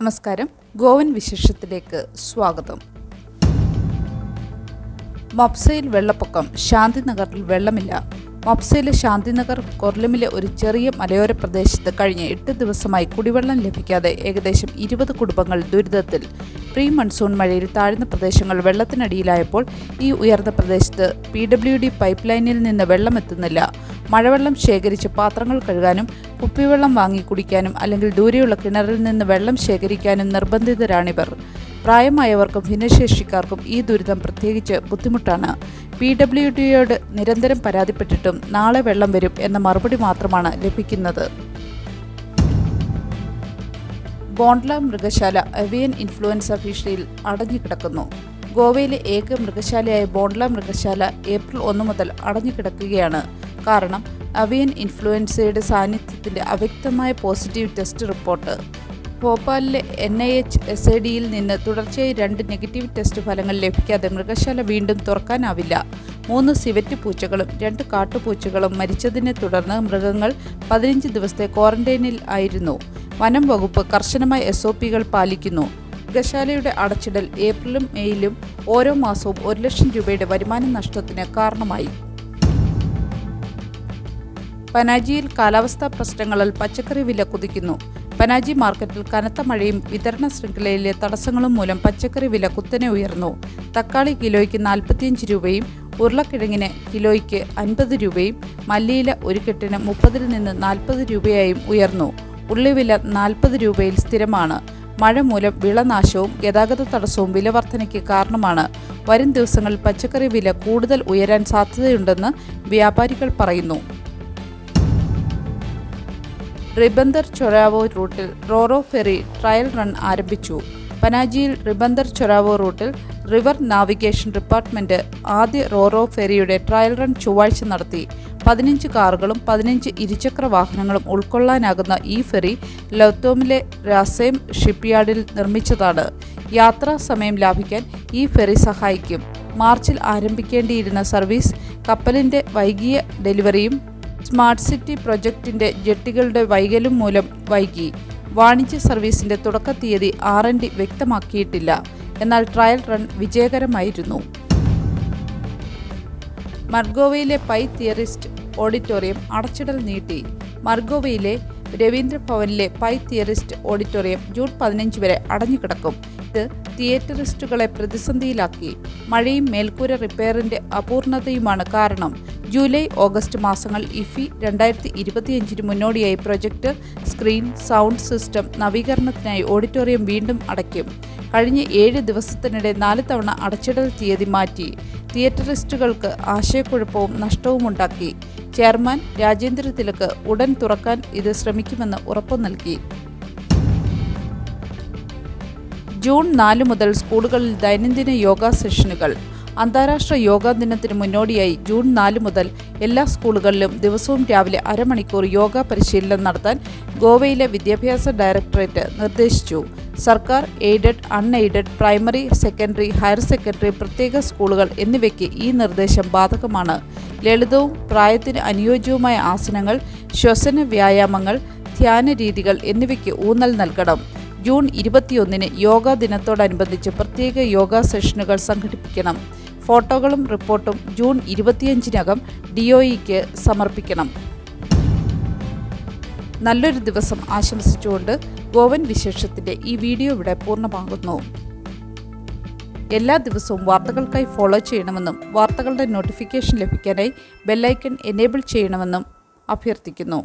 നമസ്കാരം. ഗോവൻ വിശേഷത്തിലേക്ക് സ്വാഗതം. മൊപ്സയിൽ വെള്ളപ്പൊക്കം, ശാന്തിനഗറിൽ വെള്ളമില്ല. മൊപ്സയിലെ ശാന്തിനഗർ കൊർലമിലെ ഒരു ചെറിയ മലയോര പ്രദേശത്ത് കഴിഞ്ഞ 8 ദിവസമായി കുടിവെള്ളം ലഭിക്കാതെ ഏകദേശം 20 കുടുംബങ്ങൾ ദുരിതത്തിൽ. പ്രീ മൺസൂൺ മഴയിൽ താഴ്ന്ന പ്രദേശങ്ങൾ വെള്ളത്തിനടിയിലായപ്പോൾ ഈ ഉയർന്ന പ്രദേശത്ത് PWD പൈപ്പ് ലൈനിൽ നിന്ന് വെള്ളമെത്തുന്നില്ല. മഴവെള്ളം ശേഖരിച്ച് പാത്രങ്ങൾ കഴുകാനും കുപ്പിവെള്ളം വാങ്ങി കുടിക്കാനും അല്ലെങ്കിൽ ദൂരെയുള്ള കിണറിൽ നിന്ന് വെള്ളം ശേഖരിക്കാനും നിർബന്ധിതരാണിവർ. പ്രായമായവർക്കും ഭിന്നശേഷിക്കാർക്കും ഈ ദുരിതം പ്രത്യേകിച്ച് ബുദ്ധിമുട്ടാണ്. PWDയോട് നിരന്തരം പരാതിപ്പെട്ടിട്ടും നാളെ വെള്ളം വരും എന്ന മറുപടി മാത്രമാണ് ലഭിക്കുന്നത്. ബോണ്ട്ല മൃഗശാല ഏവിയൻ ഇൻഫ്ലുവൻസ ഭീഷണിയിൽ അടഞ്ഞുകിടക്കുന്നു. ഗോവയിലെ ഏക മൃഗശാലയായ ബോണ്ട്ല മൃഗശാല ഏപ്രിൽ 1 മുതൽ അടഞ്ഞുകിടക്കുകയാണ്. കാരണം ഏവിയൻ ഇൻഫ്ലുവൻസയുടെ സാന്നിധ്യത്തിന്റെ അവ്യക്തമായ പോസിറ്റീവ് ടെസ്റ്റ് റിപ്പോർട്ട്. ഭോപ്പാലിലെ NIH-SADയിൽ നിന്ന് തുടർച്ചയായി 2 നെഗറ്റീവ് ടെസ്റ്റ് ഫലങ്ങൾ ലഭിക്കാതെ മൃഗശാല വീണ്ടും തുറക്കാനാവില്ല. 3 സിവറ്റ് പൂച്ചകളും 2 കാട്ടുപൂച്ചകളും മരിച്ചതിനെ തുടർന്ന് മൃഗങ്ങൾ 15 ദിവസത്തെ ക്വാറന്റൈനിൽ ആയിരുന്നു. വനം വകുപ്പ് കർശനമായ SOPകൾ പാലിക്കുന്നു. മൃഗശാലയുടെ അടച്ചിടൽ ഏപ്രിലും മെയിലും ഓരോ മാസവും 1 ലക്ഷം രൂപയുടെ വരുമാന നഷ്ടത്തിന് കാരണമായി. പനാജിയിൽ കാലാവസ്ഥാ പ്രശ്നങ്ങളാൽ പച്ചക്കറി വില കുതിക്കുന്നു. പനാജി മാർക്കറ്റിൽ കനത്ത മഴയും വിതരണ ശൃംഖലയിലെ തടസ്സങ്ങളും മൂലം പച്ചക്കറി വില കുത്തനെ ഉയർന്നു. തക്കാളി കിലോയ്ക്ക് 45 രൂപയും ഉരുളക്കിഴങ്ങിന് കിലോയ്ക്ക് 50 രൂപയും മല്ലിയില ഒരു കെട്ടിന് 30 നിന്ന് 40 രൂപയായും ഉയർന്നു. ഉള്ളിവില 40 രൂപയിൽ സ്ഥിരമാണ്. മഴ മൂലം വിളനാശവും ഗതാഗത തടസ്സവും വില വർധനയ്ക്ക് കാരണമാണ്. വരും ദിവസങ്ങളിൽ പച്ചക്കറി വില കൂടുതൽ ഉയരാൻ സാധ്യതയുണ്ടെന്ന് വ്യാപാരികൾ പറയുന്നു. റിബന്ദർ ചൊരാവോ റൂട്ടിൽ റോറോ ഫെറി ട്രയൽ റൺ ആരംഭിച്ചു. പനാജിയിൽ റിബന്ദർ ചൊരാവോ റൂട്ടിൽ റിവർ നാവിഗേഷൻ ഡിപ്പാർട്ട്മെന്റ് ആദ്യ റോറോ ഫെറിയുടെ ട്രയൽ റൺ ചൊവ്വാഴ്ച നടത്തി. 15 കാറുകളും 15 ഇരുചക്ര വാഹനങ്ങളും ഉൾക്കൊള്ളാനാകുന്ന ഈ ഫെറി ലൗത്തോമിലെ രാസേം ഷിപ്പ്യാർഡിൽ നിർമ്മിച്ചതാണ്. യാത്രാ സമയം ലാഭിക്കാൻ ഈ ഫെറി സഹായിക്കും. മാർച്ചിൽ ആരംഭിക്കേണ്ടിയിരുന്ന സർവീസ് കപ്പലിന്റെ വൈകിയ ഡെലിവറിയും സ്മാർട്ട് സിറ്റി പ്രൊജക്ടിന്റെ ജെട്ടികളുടെ വൈകലും മൂലം വൈകി. വാണിജ്യ സർവീസിന്റെ തുടക്ക തീയതി R&D വ്യക്തമാക്കിയിട്ടില്ല. എന്നാൽ ട്രയൽ റൺ വിജയകരമായിരുന്നു. മർഗോവയിലെ പൈ തിയറിസ്റ്റ് ഓഡിറ്റോറിയം അടച്ചിടൽ നീട്ടി. മർഗോവയിലെ രവീന്ദ്ര ഭവനിലെ പൈ തിയറിസ്റ്റ് ഓഡിറ്റോറിയം ജൂൺ 15 വരെ അടഞ്ഞുകിടക്കും. ഇത് തിയേറ്ററിസ്റ്റുകളെ പ്രതിസന്ധിയിലാക്കി. മഴയും മേൽക്കൂര റിപ്പയറിന്റെ അപൂർണതയുമാണ് കാരണം. ജൂലൈ ഓഗസ്റ്റ് മാസങ്ങൾ IFI 2025 മുന്നോടിയായി പ്രൊജക്ടർ, സ്ക്രീൻ, സൗണ്ട് സിസ്റ്റം നവീകരണത്തിനായി ഓഡിറ്റോറിയം വീണ്ടും അടയ്ക്കും. കഴിഞ്ഞ 7 ദിവസത്തിനിടെ 4 തവണ അടച്ചിടൽ തീയതി മാറ്റി. തിയേറ്ററിസ്റ്റുകൾക്ക് ആശയക്കുഴപ്പവും നഷ്ടവുമുണ്ടാക്കി. ചെയർമാൻ രാജേന്ദ്ര തിലക് ഉടൻ തുറക്കാൻ ഇത് ശ്രമിക്കുമെന്ന് ഉറപ്പു നൽകി. ജൂൺ 4 മുതൽ സ്കൂളുകളിൽ ദൈനംദിന യോഗ സെഷനുകൾ. അന്താരാഷ്ട്ര യോഗാ ദിനത്തിന് മുന്നോടിയായി ജൂൺ 4 മുതൽ എല്ലാ സ്കൂളുകളിലും ദിവസവും രാവിലെ അരമണിക്കൂർ യോഗ പരിശീലനം നടത്താൻ ഗോവയിലെ വിദ്യാഭ്യാസ ഡയറക്ടറേറ്റ് നിർദ്ദേശിച്ചു. സർക്കാർ, aided, unaided, primary, secondary, higher secondary, പ്രത്യേക സ്കൂളുകൾ എന്നിവയ്ക്ക് ഈ നിർദ്ദേശം ബാധകമാണ്. ലളിതവും പ്രായത്തിന് അനുയോജ്യവുമായ ആസനങ്ങൾ, ശ്വസന വ്യായാമങ്ങൾ, ധ്യാന രീതികൾ എന്നിവയ്ക്ക് ഊന്നൽ നൽകണം. ജൂൺ 21 യോഗാ ദിനത്തോടനുബന്ധിച്ച് പ്രത്യേക യോഗ സെഷനുകൾ സംഘടിപ്പിക്കണം. ഫോട്ടോകളും റിപ്പോർട്ടും ജൂൺ 25 DOEക്ക് സമർപ്പിക്കണം. നല്ലൊരു ദിവസം ആശംസിച്ചുകൊണ്ട് ഗോവൻ വിശേഷത്തിന്റെ ഈ വീഡിയോ ഇവിടെ പൂർണ്ണമാകുന്നു. എല്ലാ ദിവസവും വാർത്തകൾക്കായി ഫോളോ ചെയ്യണമെന്നും വാർത്തകളുടെ നോട്ടിഫിക്കേഷൻ ലഭിക്കാനായി ബെല്ലൈക്കൺ എനേബിൾ ചെയ്യണമെന്നും അഭ്യർത്ഥിക്കുന്നു.